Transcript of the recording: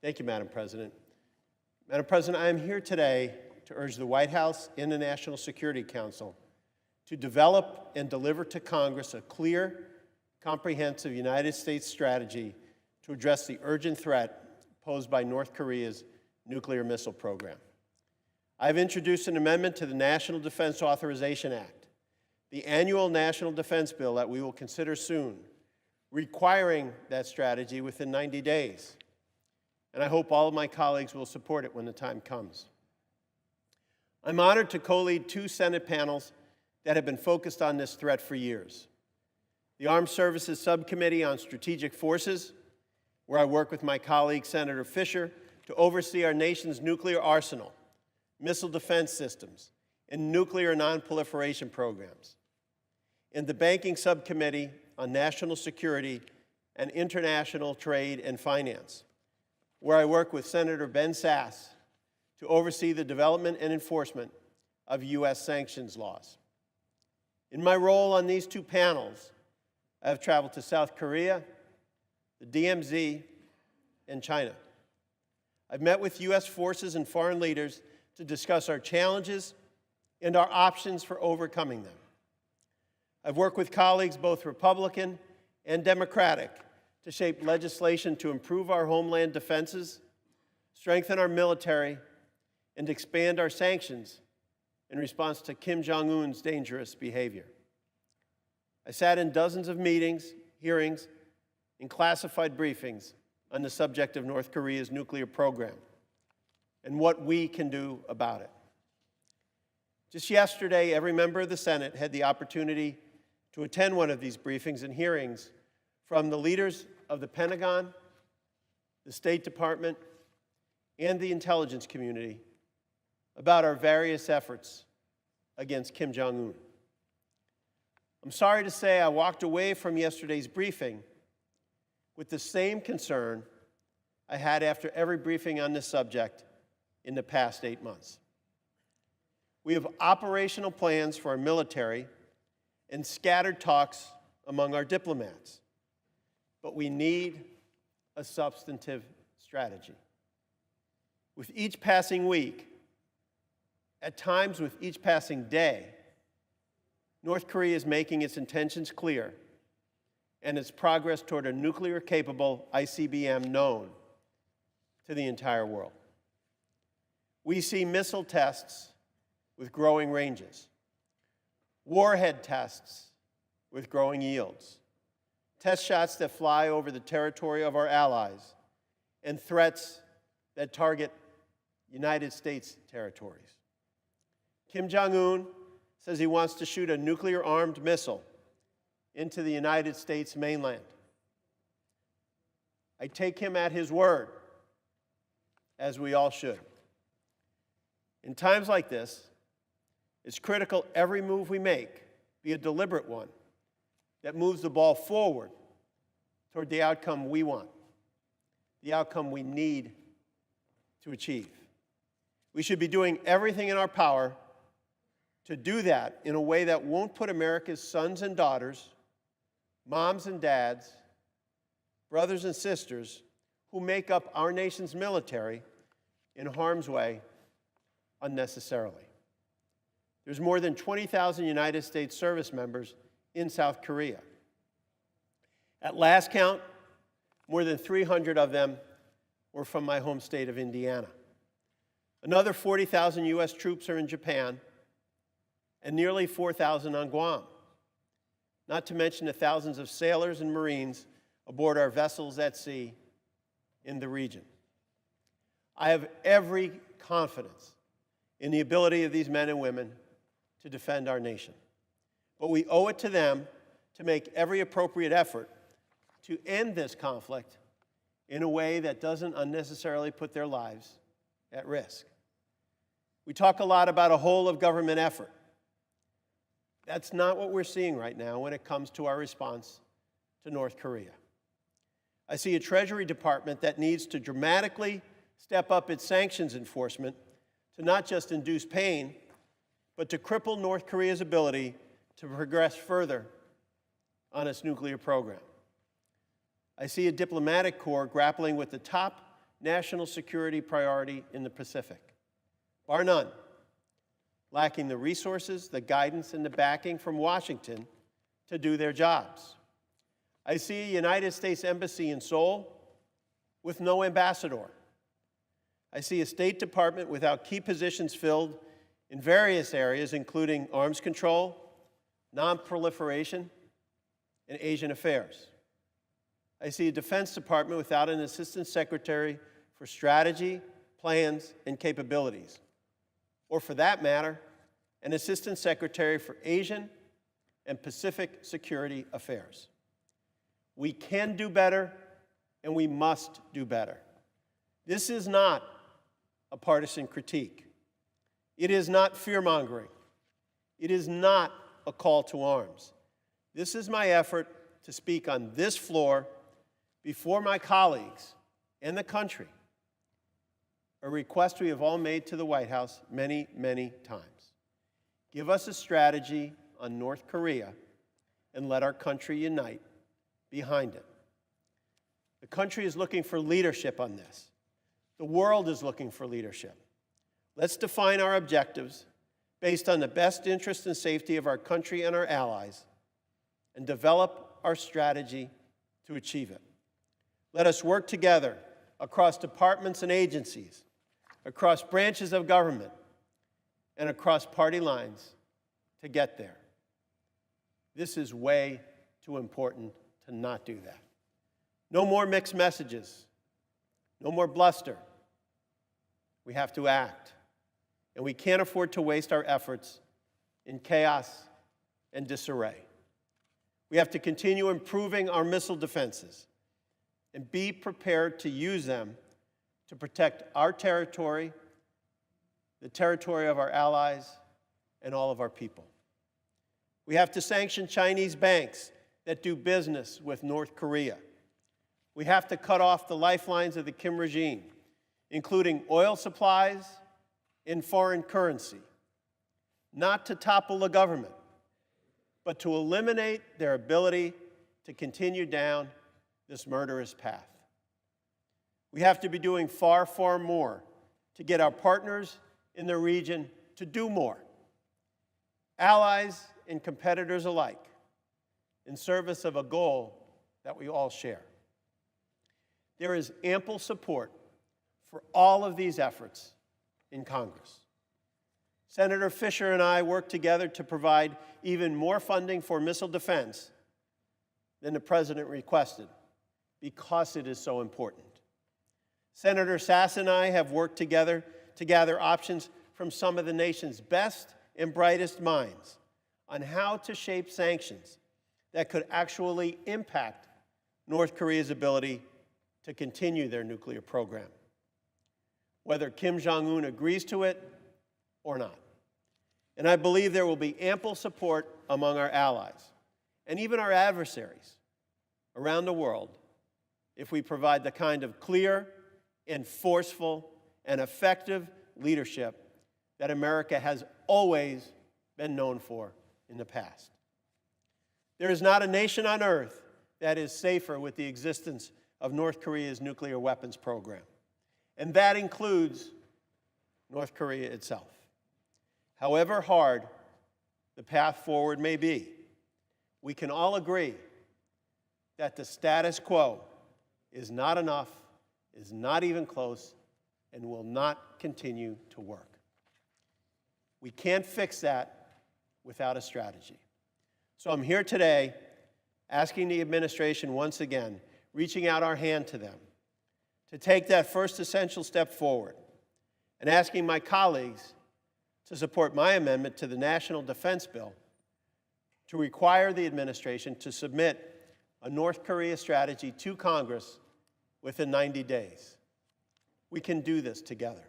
Thank you, Madam President. Madam President, I am here today to urge the White House and the National Security Council to develop and deliver to Congress a clear, comprehensive United States strategy to address the urgent threat posed by North Korea's nuclear missile program. I have introduced an amendment to the National Defense Authorization Act, the annual national defense bill that we will consider soon, requiring that strategy within 90 days. And I hope all of my colleagues will support it when the time comes. I'm honored to co-lead two Senate panels that have been focused on this threat for years. The Armed Services Subcommittee on Strategic Forces, where I work with my colleague Senator Fisher to oversee our nation's nuclear arsenal, missile defense systems, and nuclear nonproliferation programs. And the Banking Subcommittee on National Security and International Trade and Finance, where I work with Senator Ben Sasse to oversee the development and enforcement of U.S. sanctions laws. In my role on these two panels, I have traveled to South Korea, the DMZ, and China. I've met with U.S. forces and foreign leaders to discuss our challenges and our options for overcoming them. I've worked with colleagues, both Republican and Democratic, to shape legislation to improve our homeland defenses, strengthen our military, and expand our sanctions in response to Kim Jong-un's dangerous behavior. I sat in dozens of meetings, hearings, and classified briefings on the subject of North Korea's nuclear program and what we can do about it. Just yesterday, every member of the Senate had the opportunity to attend one of these briefings and hearings from the leaders of the Pentagon, the State Department, and the intelligence community about our various efforts against Kim Jong-un. I'm sorry to say I walked away from yesterday's briefing with the same concern I had after every briefing on this subject in the past 8 months. We have operational plans for our military and scattered talks among our diplomats, but we need a substantive strategy. With each passing week, at times with each passing day, North Korea is making its intentions clear and its progress toward a nuclear-capable ICBM known to the entire world. We see missile tests with growing ranges, warhead tests with growing yields, test shots that fly over the territory of our allies, and threats that target United States territories. Kim Jong-un says he wants to shoot a nuclear-armed missile into the United States mainland. I take him at his word, as we all should. In times like this, it's critical every move we make be a deliberate one that moves the ball forward toward the outcome we want, the outcome we need to achieve. We should be doing everything in our power to do that in a way that won't put America's sons and daughters, moms and dads, brothers and sisters who make up our nation's military in harm's way unnecessarily. There's more than 20,000 United States service members in South Korea. At last count, more than 300 of them were from my home state of Indiana. Another 40,000 U.S. troops are in Japan, and nearly 4,000 on Guam, not to mention the thousands of sailors and Marines aboard our vessels at sea in the region. I have every confidence in the ability of these men and women to defend our nation. But we owe it to them to make every appropriate effort to end this conflict in a way that doesn't unnecessarily put their lives at risk. We talk a lot about a whole-of-government effort. That's not what we're seeing right now when it comes to our response to North Korea. I see a Treasury Department that needs to dramatically step up its sanctions enforcement to not just induce pain, but to cripple North Korea's ability to progress further on its nuclear program. I see a diplomatic corps grappling with the top national security priority in the Pacific, bar none, lacking the resources, the guidance, and the backing from Washington to do their jobs. I see a United States Embassy in Seoul with no ambassador. I see a State Department without key positions filled in various areas, including arms control, non-proliferation, and Asian affairs. I see a Defense Department without an Assistant Secretary for Strategy, Plans, and Capabilities, or for that matter, an Assistant Secretary for Asian and Pacific Security Affairs. We can do better, and we must do better. This is not a partisan critique. It is not fear-mongering. It is not a call to arms. This is my effort to speak on this floor before my colleagues and the country, a request we have all made to the White House many, many times. Give us a strategy on North Korea and let our country unite behind it. The country is looking for leadership on this. The world is looking for leadership. Let's define our objectives based on the best interest and safety of our country and our allies and develop our strategy to achieve it. Let us work together across departments and agencies, across branches of government, and across party lines to get there. This is way too important to not do that. No more mixed messages. No more bluster. We have to act. And we can't afford to waste our efforts in chaos and disarray. We have to continue improving our missile defenses and be prepared to use them to protect our territory, the territory of our allies, and all of our people. We have to sanction Chinese banks that do business with North Korea. We have to cut off the lifelines of the Kim regime, including oil supplies and foreign currency, not to topple the government, but to eliminate their ability to continue down this murderous path. We have to be doing far, far more to get our partners in the region to do more, allies and competitors alike, in service of a goal that we all share. There is ample support for all of these efforts in Congress. Senator Fisher and I worked together to provide even more funding for missile defense than the President requested because it is so important. Senator Sass and I have worked together to gather options from some of the nation's best and brightest minds on how to shape sanctions that could actually impact North Korea's ability to continue their nuclear program, whether Kim Jong-un agrees to it or not. And I believe there will be ample support among our allies and even our adversaries around the world if we provide the kind of clear and forceful and effective leadership that America has always been known for in the past. There is not a nation on earth that is safer with the existence of North Korea's nuclear weapons program, and that includes North Korea itself. However hard the path forward may be, we can all agree that the status quo is not enough, is not even close, and will not continue to work. We can't fix that without a strategy. So I'm here today asking the administration once again, reaching out our hand to them, to take that first essential step forward, and asking my colleagues to support my amendment to the National Defense Bill to require the administration to submit a North Korea strategy to Congress within 90 days. We can do this together.